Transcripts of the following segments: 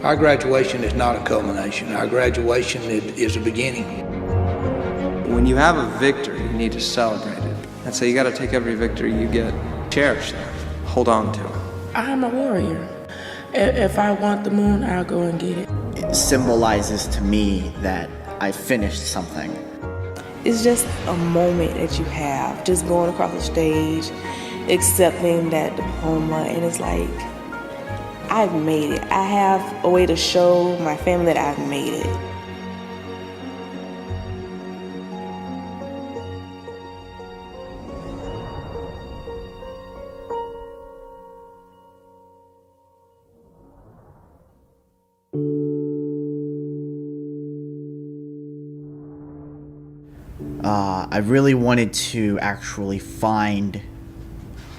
Our graduation is not a culmination. Our graduation is a beginning. When you have a victory, you need to celebrate it. And so you got to take every victory you get, cherish that, hold on to it. I'm a warrior. If I want the moon, I'll go and get it. It symbolizes to me that I finished something. It's just a moment that you have, just going across the stage, accepting that diploma, and it's like, I've made it. I have a way to show my family that I've made it. I really wanted to actually find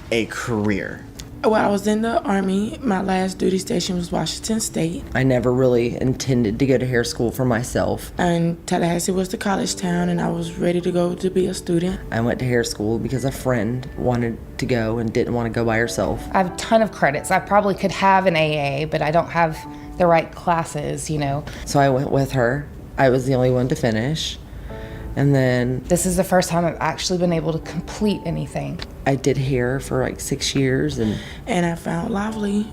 a career. Well, I was in the Army. My last duty station was Washington State. I never really intended to go to hair school for myself. And Tallahassee was the college town, and I was ready to go to be a student. I went to hair school because a friend wanted to go and didn't want to go by herself. I have a ton of credits. I probably could have an AA, but I don't have the right classes, you know. So I went with her. I was the only one to finish. And then This is the first time I've actually been able to complete anything. I did hair for like 6 years. And I found Lively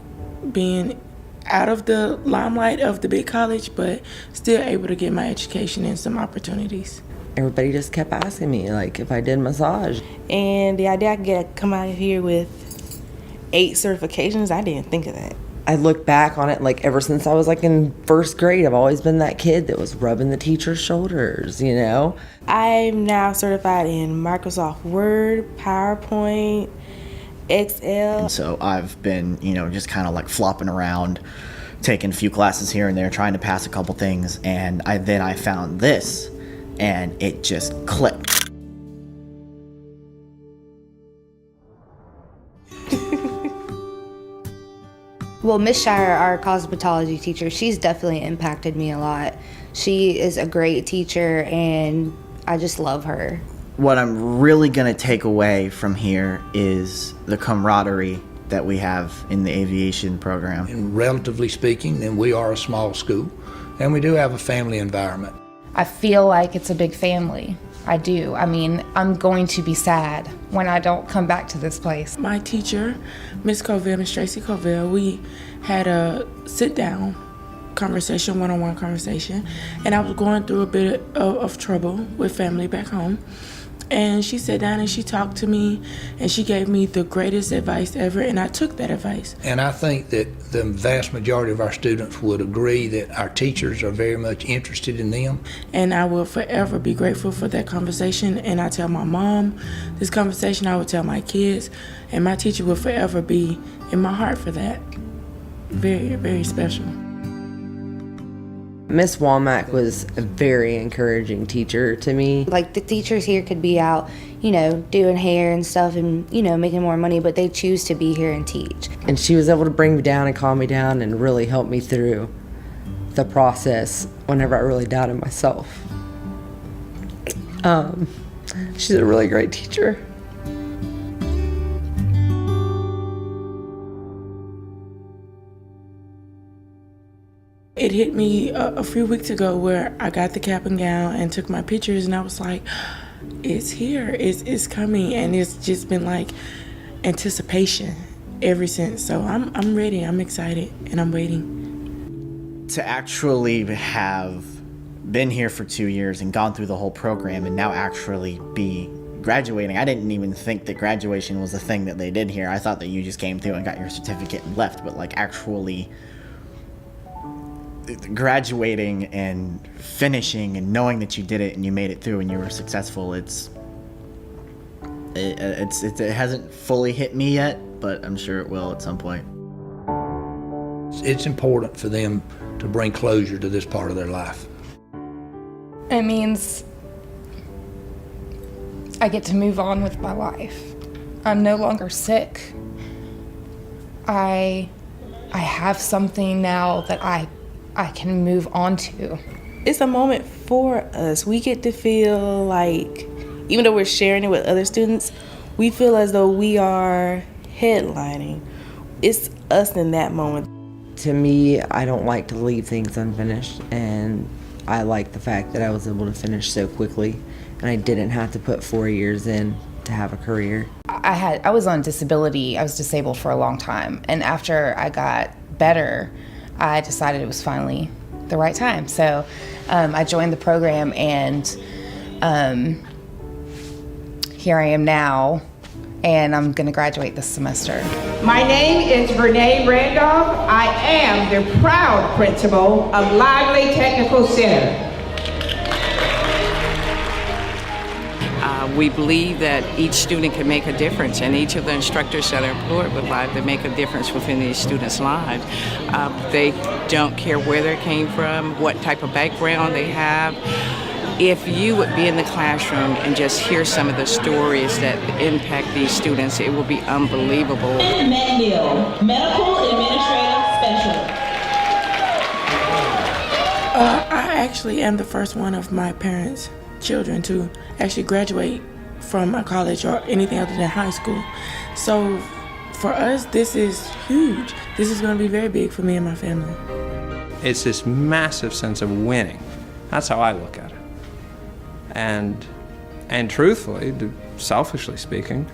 being out of the limelight of the big college, but still able to get my education and some opportunities. Everybody just kept asking me, like, if I did massage. And the idea I could come out of here with 8 certifications, I didn't think of that. I look back on it, like, ever since I was, like, in first grade, I've always been that kid that was rubbing the teacher's shoulders, you know? I'm now certified in Microsoft Word, PowerPoint, Excel. And so I've been, just kind of like flopping around, taking a few classes here and there, trying to pass a couple things. And then I found this, and it just clicked. Well, Miss Shire, our cosmetology teacher, she's definitely impacted me a lot. She is a great teacher, and I just love her. What I'm really going to take away from here is the camaraderie that we have in the aviation program. And relatively speaking, then we are a small school, and we do have a family environment. I feel like it's a big family. I do. I mean, I'm going to be sad when I don't come back to this place. My teacher, Miss Covell, Miss Tracy Covell, we had a sit-down conversation, one-on-one conversation, and I was going through a bit of trouble with family back home. And she sat down and she talked to me, and she gave me the greatest advice ever, and I took that advice. And I think that the vast majority of our students would agree that our teachers are very much interested in them. And I will forever be grateful for that conversation. And I tell my mom this conversation, I would tell my kids, and my teacher will forever be in my heart for that. Very, very special. Miss Womack was a very encouraging teacher to me. Like, the teachers here could be out, doing hair and stuff and, making more money, but they choose to be here and teach. And she was able to bring me down and calm me down and really help me through the process whenever I really doubted myself. She's a really great teacher. It hit me a few weeks ago where I got the cap and gown and took my pictures, and I was like, it's here, it's coming, and it's just been like anticipation ever since. So I'm ready, I'm excited, and I'm waiting. To actually have been here for 2 years and gone through the whole program and now actually be graduating, I didn't even think that graduation was a thing that they did here. I thought that you just came through and got your certificate and left, but like actually graduating and finishing and knowing that you did it and you made it through and you were successful, it hasn't fully hit me yet, but I'm sure it will at some point. It's important for them to bring closure to this part of their life. It means I get to move on with my life. I'm no longer sick. I have something now that I can move on to. It's a moment for us. We get to feel like, even though we're sharing it with other students, we feel as though we are headlining. It's us in that moment. to me, I don't like to leave things unfinished, and I like the fact that I was able to finish so quickly, and I didn't have to put 4 years in to have a career. I was on disability. I was disabled for a long time, and after I got better, I decided it was finally the right time. So I joined the program, and here I am now, and I'm going to graduate this semester. My name is Renee Randolph. I am the proud principal of Lively Technical Center. We believe that each student can make a difference, and each of the instructors that are employed with Lively make a difference within these students' lives. They don't care where they came from, what type of background they have. If you would be in the classroom and just hear some of the stories that impact these students, it will be unbelievable. McNeil, Medical Administrative Specialist. I actually am the first one of my parents' children to actually graduate from a college or anything other than high school. So for us, this is huge. This is going to be very big for me and my family. It's this massive sense of winning. That's how I look at it. And truthfully, selfishly speaking,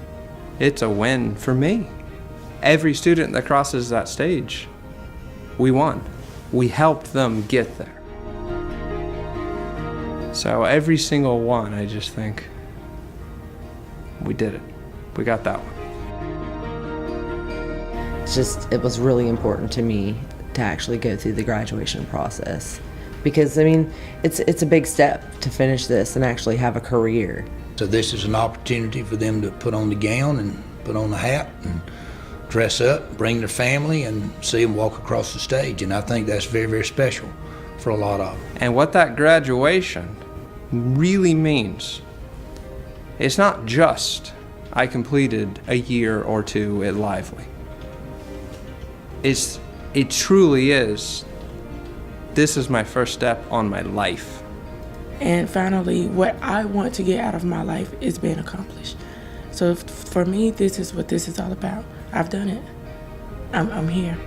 it's a win for me. Every student that crosses that stage, we won. We helped them get there. So every single one, I just think, we did it. We got that one. It was really important to me to actually go through the graduation process. Because, I mean, it's a big step to finish this and actually have a career. So this is an opportunity for them to put on the gown and put on the hat and dress up, bring their family, and see them walk across the stage. And I think that's very, very special for a lot of them. And what that graduation really means, it's not just I completed a year or two at Lively. It truly is, this is my first step on my life. And finally, what I want to get out of my life is being accomplished. So for me, this is what this is all about. I've done it. I'm here.